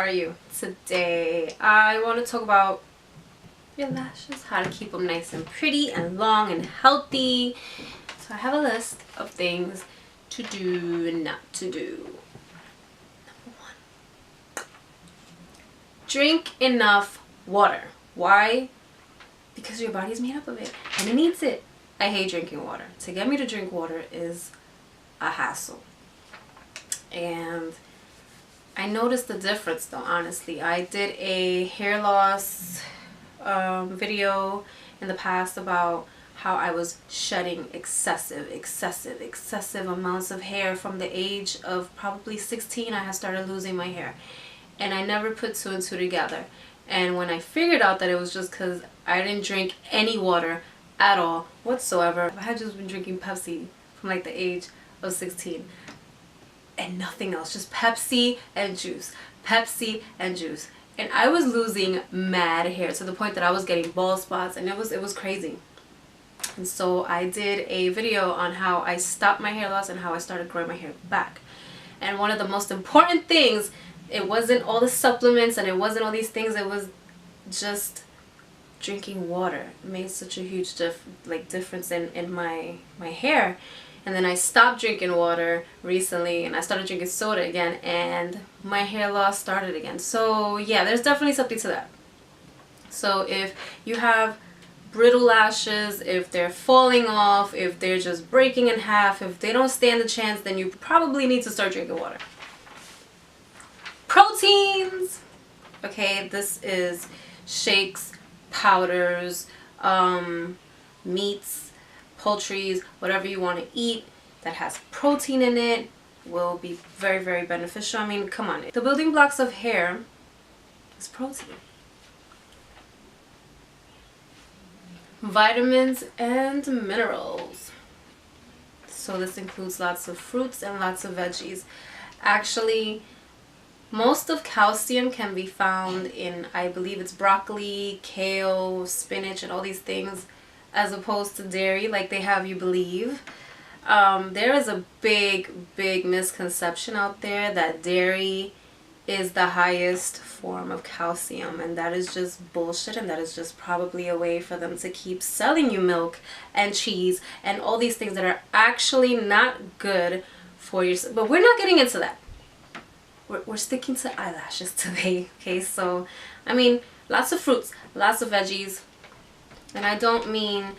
are you? Today I want to talk about your lashes, how to keep them nice and pretty and long and healthy. So I have a list of things to do and not to do. Number 1, drink enough water. Why? Because your body's made up of it and it needs it. I hate drinking water. To get me to drink water is a hassle. And I noticed the difference though, honestly. I did a hair loss video in the past about how I was shedding excessive amounts of hair. From the age of probably 16, I had started losing my hair. And I never put 2 and 2 together. And when I figured out that it was just because I didn't drink any water at all whatsoever, I had just been drinking Pepsi from like the age of 16. And nothing else, just Pepsi and juice, Pepsi and juice. And I was losing mad hair to the point that I was getting bald spots, and it was crazy. And so I did a video on how I stopped my hair loss and how I started growing my hair back. And one of the most important things, it wasn't all the supplements and it wasn't all these things, it was just drinking water. It made such a huge difference in my hair. And then I stopped drinking water recently and I started drinking soda again, and my hair loss started again. So yeah, there's definitely something to that. So if you have brittle lashes, if they're falling off, if they're just breaking in half, if they don't stand a chance, then you probably need to start drinking water. Proteins! Okay, this is shakes, powders, meats, poultries, whatever you want to eat that has protein in it will be very beneficial. I mean, come on. The building blocks of hair is protein. Vitamins and minerals. So this includes lots of fruits and lots of veggies. Actually, most of calcium can be found in, I believe it's broccoli, kale, spinach, and all these things, as opposed to dairy like they have you believe. There is a big misconception out there that dairy is the highest form of calcium, and that is just bullshit, and that is just probably a way for them to keep selling you milk and cheese and all these things that are actually not good for you. But we're not getting into that. We're sticking to eyelashes today, okay? So, I mean, lots of fruits, lots of veggies. And I don't mean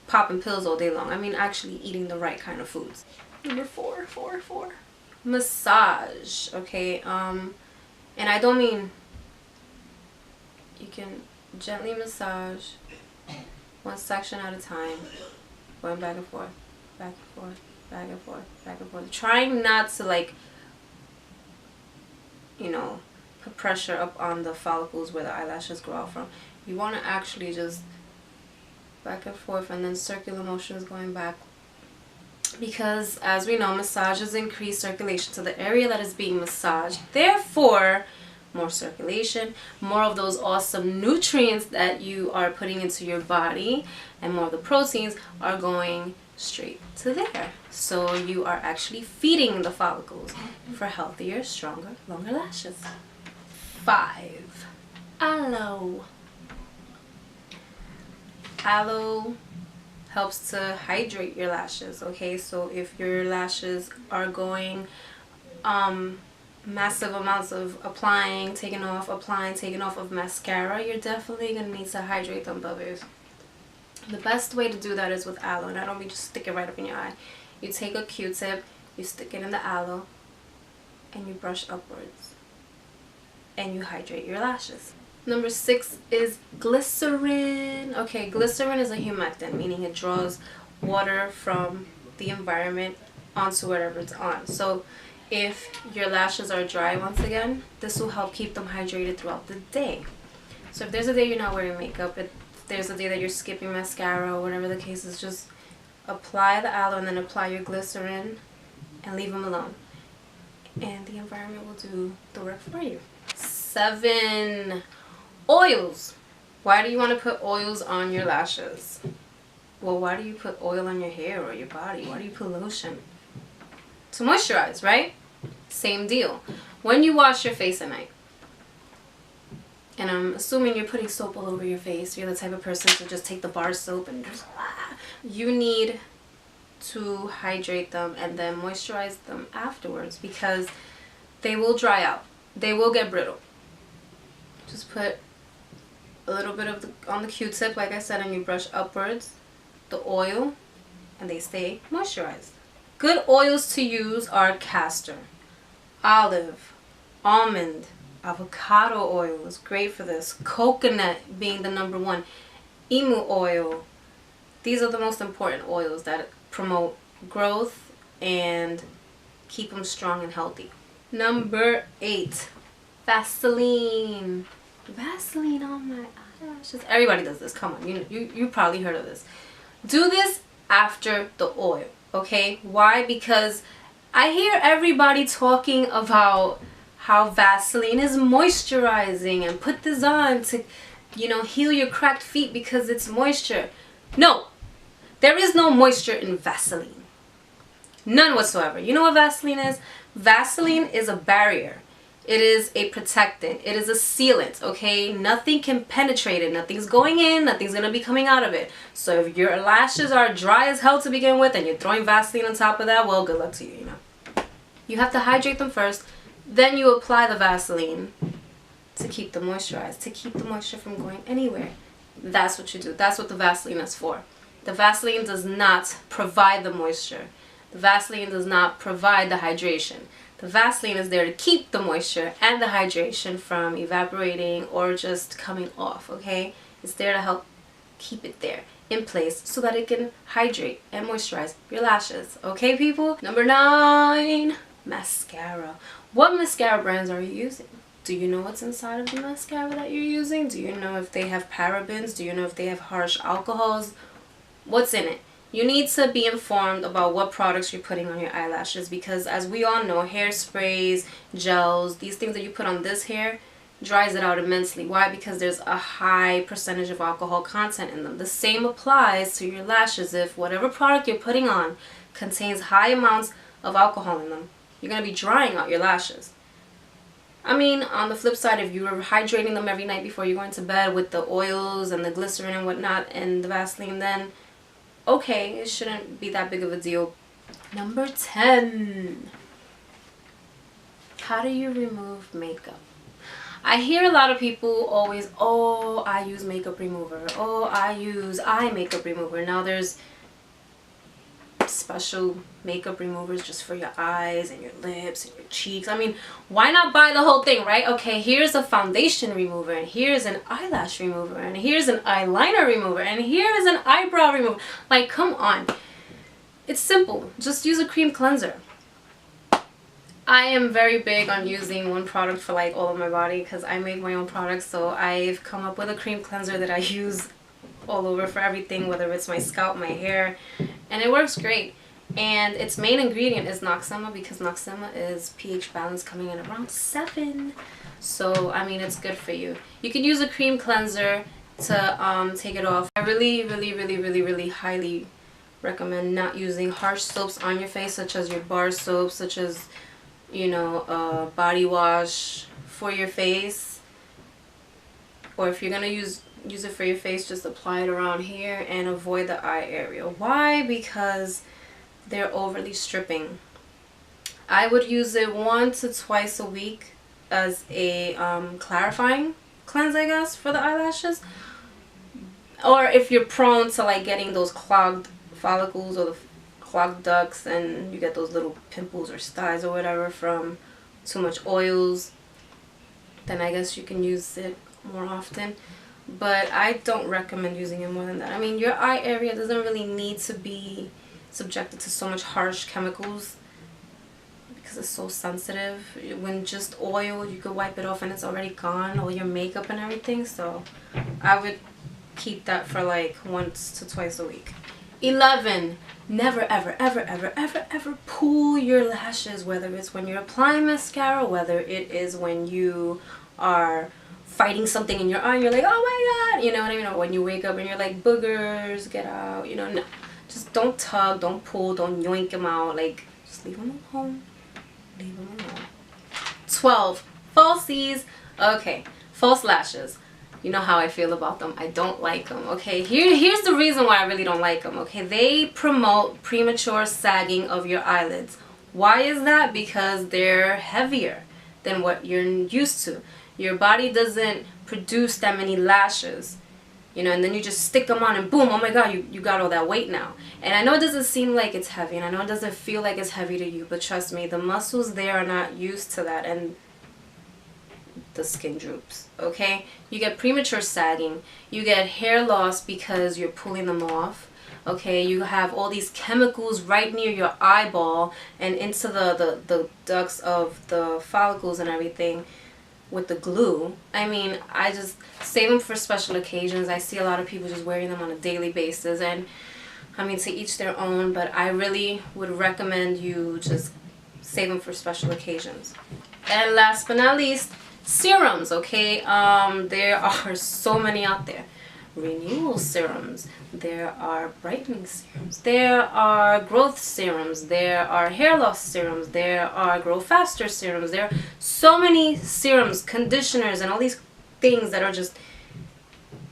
popping pills all day long. I mean actually eating the right kind of foods. Number 4. Massage. Okay, and I don't mean, you can gently massage one section at a time, going back and forth, back and forth, back and forth, back and forth. Trying not to, like, you know, put pressure up on the follicles where the eyelashes grow out from. You want to actually just back and forth, and then circular motions going back, because as we know, massages increase circulation to the area that is being massaged. Therefore, more circulation, more of those awesome nutrients that you are putting into your body, and more of the proteins are going straight to there. So you are actually feeding the follicles for healthier, stronger, longer lashes. 5, aloe. Aloe helps to hydrate your lashes, okay? So if your lashes are going massive amounts of applying, taking off of mascara, you're definitely going to need to hydrate them, bubbies. The best way to do that is with aloe, and I don't mean just stick it right up in your eye. You take a Q-tip, you stick it in the aloe, and you brush upwards, and you hydrate your lashes. Number 6 is glycerin. Okay, glycerin is a humectant, meaning it draws water from the environment onto whatever it's on. So if your lashes are dry, once again, this will help keep them hydrated throughout the day. So if there's a day you're not wearing makeup, if there's a day that you're skipping mascara, or whatever the case is, just apply the aloe and then apply your glycerin and leave them alone. And the environment will do the work for you. 7, oils. Why do you want to put oils on your lashes? Well, why do you put oil on your hair or your body? Why do you put lotion? To moisturize, right? Same deal. When you wash your face at night, And I'm assuming you're putting soap all over your face. You're the type of person to just take the bar soap and just, you need to hydrate them and then moisturize them afterwards, because they will dry out. They will get brittle. Just put a little bit of on the Q-tip, like I said, and you brush upwards the oil, and they stay moisturized. Good oils to use are castor, olive, almond, avocado oil is great for this. Coconut being the number one. Emu oil. These are the most important oils that promote growth and keep them strong and healthy. Number 8, Vaseline. Vaseline on my eyelashes. Everybody does this. Come on, you probably heard of this. Do this after the oil, okay? Why? Because I hear everybody talking about how Vaseline is moisturizing and put this on to, you know, heal your cracked feet because it's moisture. No, there is no moisture in Vaseline. None whatsoever. You know what Vaseline is? Vaseline is a barrier. It is a protectant. It is a sealant, okay? Nothing can penetrate it. Nothing's going in. Nothing's going to be coming out of it. So if your lashes are dry as hell to begin with and you're throwing Vaseline on top of that, well, good luck to you, you know. You have to hydrate them first. Then you apply the Vaseline to keep them moisturized, to keep the moisture from going anywhere. That's what you do. That's what the Vaseline is for. The Vaseline does not provide the moisture. The Vaseline does not provide the hydration. The Vaseline is there to keep the moisture and the hydration from evaporating or just coming off, okay? It's there to help keep it there in place so that it can hydrate and moisturize your lashes, okay, people? Number 9, mascara. What mascara brands are you using? Do you know what's inside of the mascara that you're using? Do you know if they have parabens? Do you know if they have harsh alcohols? What's in it? You need to be informed about what products you're putting on your eyelashes, because as we all know, hairsprays, gels, these things that you put on this hair dries it out immensely. Why? Because there's a high percentage of alcohol content in them. The same applies to your lashes. If whatever product you're putting on contains high amounts of alcohol in them, you're going to be drying out your lashes. I mean, on the flip side, if you were hydrating them every night before you're going to bed with the oils and the glycerin and whatnot and the Vaseline, then okay, it shouldn't be that big of a deal. Number 10. How do you remove makeup? I hear a lot of people always, oh, I use makeup remover. Oh, I use eye makeup remover. Now there's special makeup removers just for your eyes and your lips and your cheeks. I mean, why not buy the whole thing, right? Okay, here's a foundation remover, and here's an eyelash remover, and here's an eyeliner remover, and here is an eyebrow remover. Like, come on. It's simple. Just use a cream cleanser. I am very big on using one product for like all of my body because I make my own products. So I've come up with a cream cleanser that I use all over for everything, whether it's my scalp, my hair, and it works great. And its main ingredient is Noxema, because Noxema is pH balance coming in around 7. So I mean, it's good for you. You can use a cream cleanser to take it off. I really highly recommend not using harsh soaps on your face, such as your bar soap, such as, you know, body wash for your face. Or if you're gonna use it for your face, just apply it around here and avoid the eye area. Why? Because they're overly stripping. I would use it 1 to 2 a week as a clarifying cleanse, I guess, for the eyelashes. Or if you're prone to like getting those clogged follicles or the clogged ducts and you get those little pimples or styes or whatever from too much oils, then I guess you can use it more often. But I don't recommend using it more than that. I mean, your eye area doesn't really need to be subjected to so much harsh chemicals because it's so sensitive. When just oil, you could wipe it off and it's already gone, all your makeup and everything. So I would keep that for like 1 to 2 a week. 11. Never ever pull your lashes, whether it's when you're applying mascara, whether it is when you are fighting something in your eye and you're like, oh my god, you know what I mean? Or when you wake up and you're like, boogers, get out, you know. No, just don't tug, don't pull, don't yoink them out. Like, just leave them alone. Leave them alone. 12. Falsies. Okay, false lashes. You know how I feel about them. I don't like them, okay? Here's the reason why I really don't like them, okay? They promote premature sagging of your eyelids. Why is that? Because they're heavier than what you're used to. Your body doesn't produce that many lashes, you know, and then you just stick them on and boom, oh my god, you got all that weight now. And I know it doesn't seem like it's heavy, and I know it doesn't feel like it's heavy to you, but trust me, the muscles there are not used to that, and the skin droops, okay? You get premature sagging, you get hair loss because you're pulling them off, okay? You have all these chemicals right near your eyeball and into the ducts of the follicles and everything with the glue. I mean, I just save them for special occasions. I see a lot of people just wearing them on a daily basis, and I mean, to each their own, but I really would recommend you just save them for special occasions. And last but not least, serums, okay? There are so many out there. Renewal serums, there are brightening serums, there are growth serums, there are hair loss serums, there are grow faster serums. There are so many serums, conditioners, and all these things that are just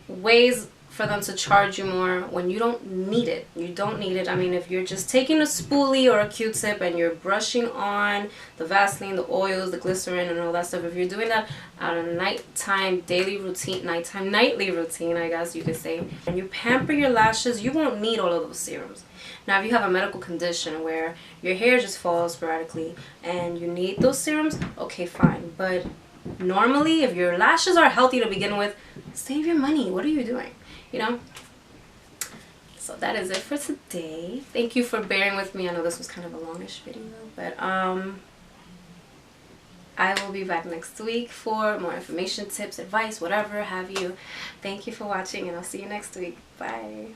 ways for them to charge you more when you don't need it. You don't need it. I mean, if you're just taking a spoolie or a Q-tip and you're brushing on the Vaseline, the oils, the glycerin, and all that stuff, if you're doing that on a nighttime daily routine, nightly routine, I guess you could say, and you pamper your lashes, you won't need all of those serums. Now, if you have a medical condition where your hair just falls sporadically and you need those serums, okay, fine. But normally, if your lashes are healthy to begin with, save your money. What are you doing? You know? So that is it for today. Thank you for bearing with me. I know this was kind of a longish video, but I will be back next week for more information, tips, advice, whatever have you. Thank you for watching, and I'll see you next week. Bye.